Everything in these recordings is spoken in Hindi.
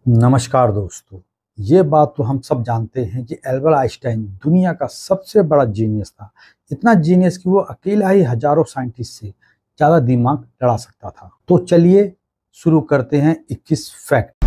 नमस्कार दोस्तों। ये बात तो हम सब जानते हैं कि एल्बर्ट आइंस्टाइन दुनिया का सबसे बड़ा जीनियस था। इतना जीनियस कि वो अकेला ही हजारों साइंटिस्ट से ज़्यादा दिमाग लड़ा सकता था। तो चलिए शुरू करते हैं 21 फैक्ट।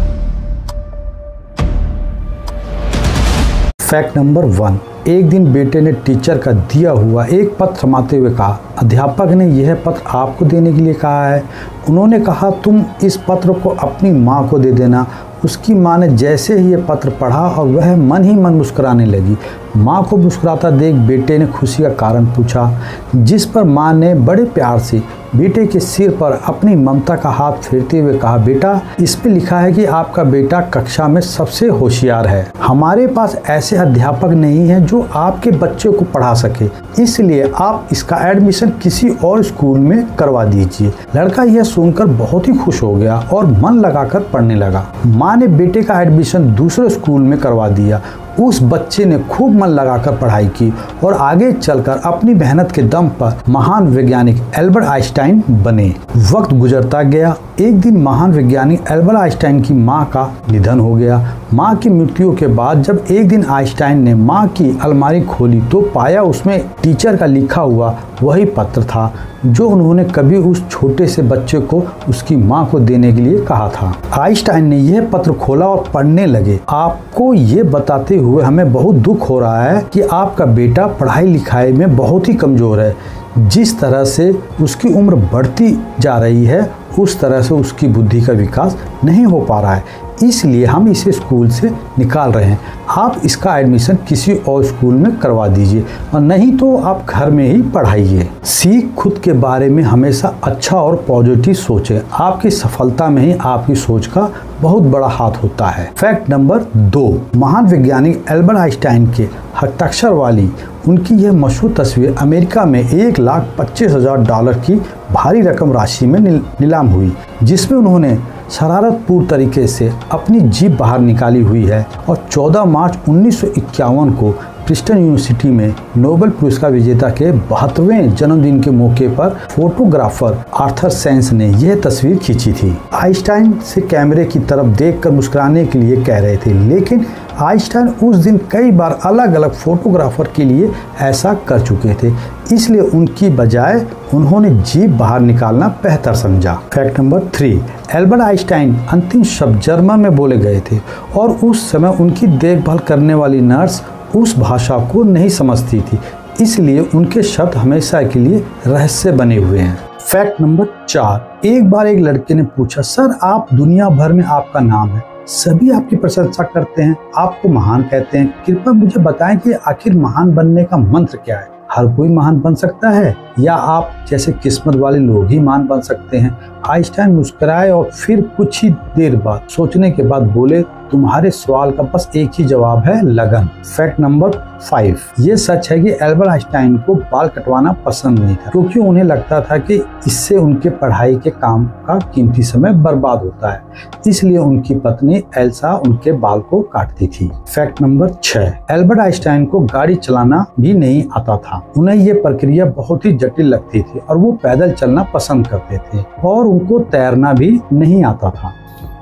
Fact number 1। एक दिन बेटे ने टीचर का दिया हुआ एक पत्र थमाते हुए कहा, अध्यापक ने यह पत्र आपको देने के लिए कहा है। उन्होंने कहा, तुम इस पत्र को अपनी माँ को दे देना। उसकी माँ ने जैसे ही ये पत्र पढ़ा और वह मन ही मन मुस्कुराने लगी। माँ को मुस्कुराता देख बेटे ने खुशी का कारण पूछा, जिस पर माँ ने बड़े प्यार से बेटे के सिर पर अपनी ममता का हाथ फेरते हुए कहा, बेटा, इस पे लिखा है कि आपका बेटा कक्षा में सबसे होशियार है। हमारे पास ऐसे अध्यापक नहीं है जो आपके बच्चे को पढ़ा सके, इसलिए आप इसका एडमिशन किसी और स्कूल में करवा दीजिए। लड़का यह सुनकर बहुत ही खुश हो गया और मन लगाकर पढ़ने लगा। माँ ने बेटे का एडमिशन दूसरे स्कूल में करवा दिया। उस बच्चे ने खूब मन लगाकर पढ़ाई की और आगे चलकर अपनी मेहनत के दम पर महान वैज्ञानिक एल्बर्ट आइंस्टाइन बने। वक्त गुजरता गया। एक दिन महान वैज्ञानिक एल्बर्ट आइंस्टाइन की मां का निधन हो गया। मां की मृत्यु के बाद जब एक दिन आइंस्टाइन ने मां की अलमारी खोली तो पाया उसमें टीचर का लिखा हुआ वही पत्र था जो उन्होंने कभी उस छोटे से बच्चे को उसकी मां को देने के लिए कहा था। आइंस्टाइन ने यह पत्र खोला और पढ़ने लगे। आपको ये बताते हुए हमें बहुत दुख हो रहा है कि आपका बेटा पढ़ाई लिखाई में बहुत ही कमजोर है। जिस तरह से उसकी उम्र बढ़ती जा रही है उस तरह से उसकी बुद्धि का विकास नहीं हो पा रहा है, इसलिए हम इसे स्कूल से निकाल रहे हैं। आप इसका एडमिशन किसी और स्कूल में करवा दीजिए और नहीं तो आप घर में ही पढ़ाइए। सीख खुद के बारे में हमेशा अच्छा और पॉजिटिव सोचें। आपकी सफलता में ही आपकी सोच का बहुत बड़ा हाथ होता है। Fact number 2। महान वैज्ञानिक एल्बर्ट आइंस्टाइन के हस्ताक्षर वाली उनकी यह मशहूर तस्वीर अमेरिका में $1,25,000 की भारी रकम राशि में नीलाम हुई, जिसमें उन्होंने शरारतपूर्ण तरीके से अपनी जीभ बाहर निकाली हुई है और 14 मार्च 1951 को प्रिंसटन यूनिवर्सिटी में नोबेल पुरस्कार विजेता के 72वें जन्मदिन के मौके पर फोटोग्राफर आर्थर सेंस ने यह तस्वीर खींची थी। आइंस्टाइन से कैमरे की तरफ देखकर मुस्कुराने के लिए कह रहे थे, लेकिन आइंस्टाइन उस दिन कई बार अलग अलग फोटोग्राफर के लिए ऐसा कर चुके थे, इसलिए उनकी बजाय उन्होंने जीभ बाहर निकालना बेहतर समझा। Fact number 3। एल्बर्ट आइंस्टाइन अंतिम शब्द जर्मन में बोले गए थे और उस समय उनकी देखभाल करने वाली नर्स उस भाषा को नहीं समझती थी, इसलिए उनके शब्द हमेशा के लिए रहस्य बने हुए हैं। Fact number 4। एक बार एक लड़के ने पूछा, सर, आप दुनिया भर में आपका नाम है, सभी आपकी प्रशंसा करते हैं, आपको महान कहते हैं, कृपया मुझे बताएं कि आखिर महान बनने का मंत्र क्या है? हर कोई महान बन सकता है या आप जैसे किस्मत वाले लोग ही महान बन सकते हैं? आइंस्टाइन मुस्कुराए और फिर कुछ ही देर बाद सोचने के बाद बोले, तुम्हारे सवाल का बस एक ही जवाब है, लगन। Fact number 5। ये सच है कि एल्बर्ट आइंस्टाइन को बाल कटवाना पसंद नहीं था, क्योंकि उन्हें लगता था कि इससे उनके पढ़ाई के काम का कीमती समय बर्बाद होता है, इसलिए उनकी पत्नी एल्सा उनके बाल को काटती थी। Fact number 6। एल्बर्ट आइंस्टाइन को गाड़ी चलाना भी नहीं आता था। उन्हें ये प्रक्रिया बहुत ही जटिल लगती थी और वो पैदल चलना पसंद करते थे और उनको तैरना भी नहीं आता था।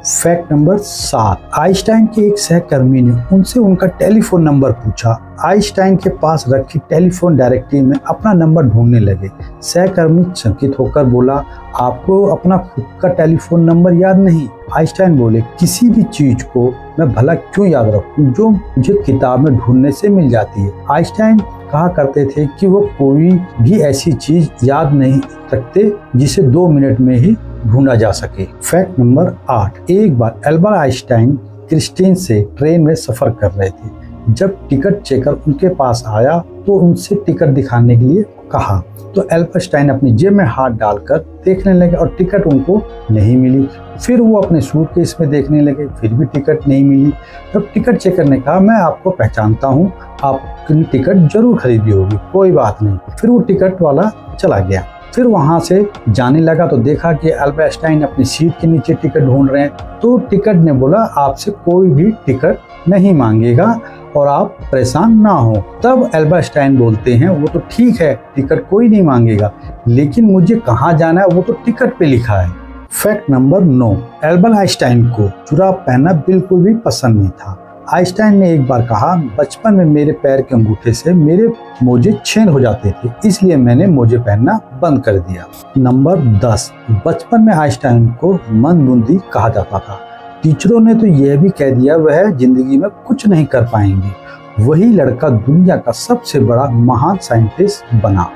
Fact number 7। आइंस्टाइन के एक सहकर्मी ने उनसे उनका टेलीफोन नंबर पूछा। आइंस्टाइन के पास रखी टेलीफोन डायरेक्टरी में अपना नंबर ढूंढने लगे। सहकर्मी चकित होकर बोला, आपको अपना खुद का टेलीफोन नंबर याद नहीं? आइंस्टाइन बोले, किसी भी चीज को मैं भला क्यों याद रखूं जो मुझे किताब में ढूंढने से मिल जाती है। आइंस्टाइन कहा करते थे कि वो कोई भी ऐसी चीज याद नहीं रखते जिसे 2 मिनट में ही ढूंढा जा सके। Fact number 8। एक बार एल्बर्ट आइंस्टाइन क्रिस्टीन से ट्रेन में सफर कर रहे थे। जब टिकट चेकर उनके पास आया तो उनसे टिकट दिखाने के लिए कहा, तो एल्बर्ट आइंस्टाइन अपनी जेब में हाथ डालकर देखने लगे और टिकट उनको नहीं मिली। फिर वो अपने सूटकेस में देखने लगे, फिर भी टिकट नहीं मिली। तब टिकट चेकर ने कहा, मैं आपको पहचानता हूँ, आपने टिकट जरूर खरीदी होगी, कोई बात नहीं। फिर वो टिकट वाला चला गया। फिर वहां से जाने लगा तो देखा कि एल्बर्ट आइंस्टाइन अपनी सीट के नीचे टिकट ढूंढ रहे हैं। तो टिकट ने बोला, आपसे कोई भी टिकट नहीं मांगेगा और आप परेशान ना हो। तब एल्बर्ट आइंस्टाइन बोलते हैं, वो तो ठीक है, टिकट कोई नहीं मांगेगा, लेकिन मुझे कहाँ जाना है वो तो टिकट पे लिखा है। फैक्ट नंबर 9, एल्बर्ट आइंस्टाइन को जुराब पहनना बिल्कुल भी पसंद नहीं था। आइंस्टाइन ने एक बार कहा, बचपन में मेरे पैर के अंगूठे से मेरे मोजे छेद हो जाते थे, इसलिए मैंने मोजे पहनना बंद कर दिया। नंबर 10, बचपन में आइंस्टाइन को मंदबुद्धि कहा जाता था। टीचरों ने तो यह भी कह दिया वह जिंदगी में कुछ नहीं कर पाएंगे। वही लड़का दुनिया का सबसे बड़ा महान साइंटिस्ट बना।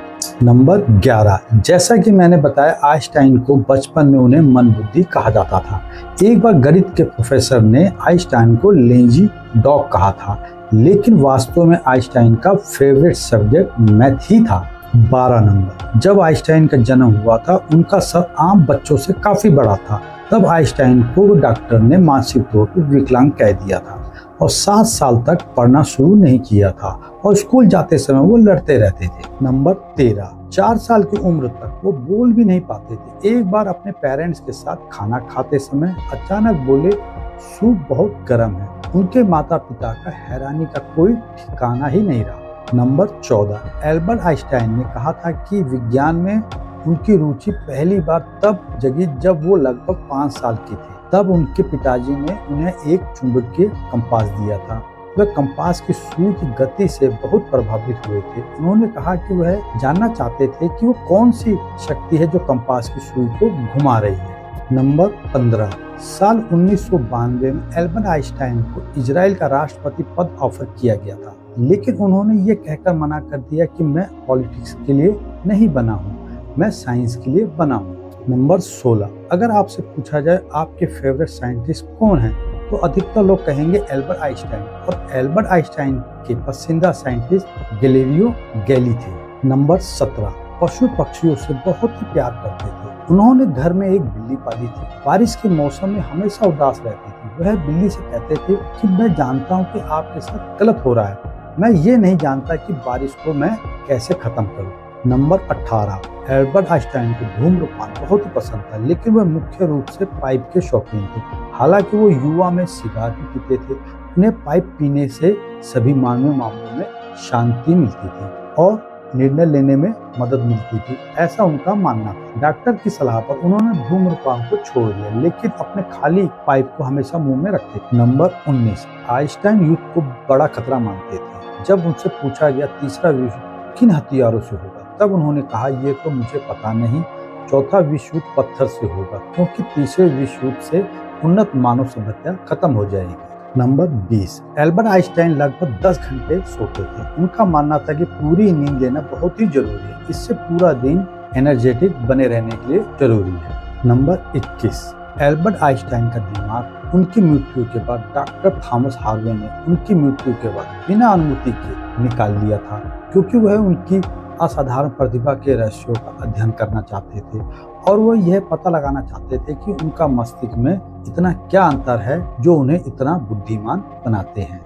नंबर 11, जैसा कि मैंने बताया आइंस्टाइन को बचपन में उन्हें मंदबुद्धि कहा जाता था। एक बार गणित के प्रोफेसर ने आइंस्टाइन को लेजी डॉग कहा था, लेकिन वास्तव में आइंस्टाइन का फेवरेट सब्जेक्ट मैथ ही था। 12 नंबर, जब आइंस्टाइन का जन्म हुआ था उनका सर आम बच्चों से काफी बड़ा था। तब आइंस्टाइन को डॉक्टर ने मानसिक तौर पर विकलांग कह दिया था और 7 साल तक पढ़ना शुरू नहीं किया था और स्कूल जाते समय वो लड़ते रहते थे। नंबर 13, 4 साल की उम्र तक वो बोल भी नहीं पाते थे। एक बार अपने पेरेंट्स के साथ खाना खाते समय अचानक बोले, सूप बहुत गर्म है। उनके माता पिता का हैरानी का कोई ठिकाना ही नहीं रहा। नंबर 14, एल्बर्ट आइंस्टाइन ने कहा था कि विज्ञान में उनकी रुचि पहली बार तब जगी जब वो लगभग 5 साल के थे। तब उनके पिताजी ने उन्हें एक चुंबकीय कंपास दिया था। वह कंपास की सुई की गति से बहुत प्रभावित हुए थे। उन्होंने कहा कि वह जानना चाहते थे कि वो कौन सी शक्ति है जो कंपास की सुई को घुमा रही है। नंबर 15, साल 1992 में एल्बर्ट आइंस्टाइन को इजराइल का राष्ट्रपति पद ऑफर किया गया था, लेकिन उन्होंने ये कहकर मना कर दिया कि मैं पॉलिटिक्स के लिए नहीं बना हूँ, मैं साइंस के लिए बना हूँ। नंबर 16, अगर आपसे पूछा जाए आपके फेवरेट साइंटिस्ट कौन हैं, तो अधिकतर लोग कहेंगे एल्बर्ट आइंस्टाइन, और एल्बर्ट आइंस्टाइन के पसंदीदा साइंटिस्ट गैलीलियो गैली थे। नंबर 17, पशु पक्षियों से बहुत ही प्यार करते थे। उन्होंने घर में एक बिल्ली पाली थी। बारिश के मौसम में हमेशा उदास रहती थी। वह बिल्ली से कहते थे कि मैं जानता हूँ कि आपके साथ गलत हो रहा है, मैं ये नहीं जानता कि बारिश को मैं कैसे खत्म करूँ। नंबर 18, एल्बर्ट आइंस्टाइन को धूम्रपान बहुत ही पसंद था, लेकिन वह मुख्य रूप से पाइप के शौकीन थे। हालांकि वो युवा में सिगार भी पीते थे। उन्हें पाइप पीने से सभी मानवीय मामलों में शांति मिलती थी और निर्णय लेने में मदद मिलती थी, ऐसा उनका मानना था। डॉक्टर की सलाह पर उन्होंने धूम्रपान को छोड़ दिया, लेकिन अपने खाली पाइप को हमेशा मुंह में रखते थे। नंबर 19, आइंस्टाइन युद्ध को बड़ा खतरा मानते थे। जब उनसे पूछा गया तीसरा विश्व किन हथियारों से होगा, तब उन्होंने कहा, ये तो मुझे पता नहीं, चौथा विश्व युद्ध पत्थर से होगा, क्योंकि तीसरे विश्व युद्ध से उन्नत मानव सभ्यता खत्म हो जाएगी। नंबर 20, एल्बर्ट आइंस्टाइन लगभग 10 घंटे सोते थे। उनका मानना था कि पूरी नींद लेना बहुत ही जरूरी है, इससे पूरा दिन एनर्जेटिक बने रहने के लिए जरूरी है। नंबर 21, एल्बर्ट आइंस्टाइन का दिमाग उनकी मृत्यु के बाद डॉक्टर थॉमस हार्वे ने उनकी मृत्यु के बाद बिना अनुमति के निकाल लिया था, क्योंकि वह उनकी असाधारण प्रतिभा के रहस्यों का अध्ययन करना चाहते थे और वह यह पता लगाना चाहते थे कि उनका मस्तिष्क में इतना क्या अंतर है जो उन्हें इतना बुद्धिमान बनाते हैं।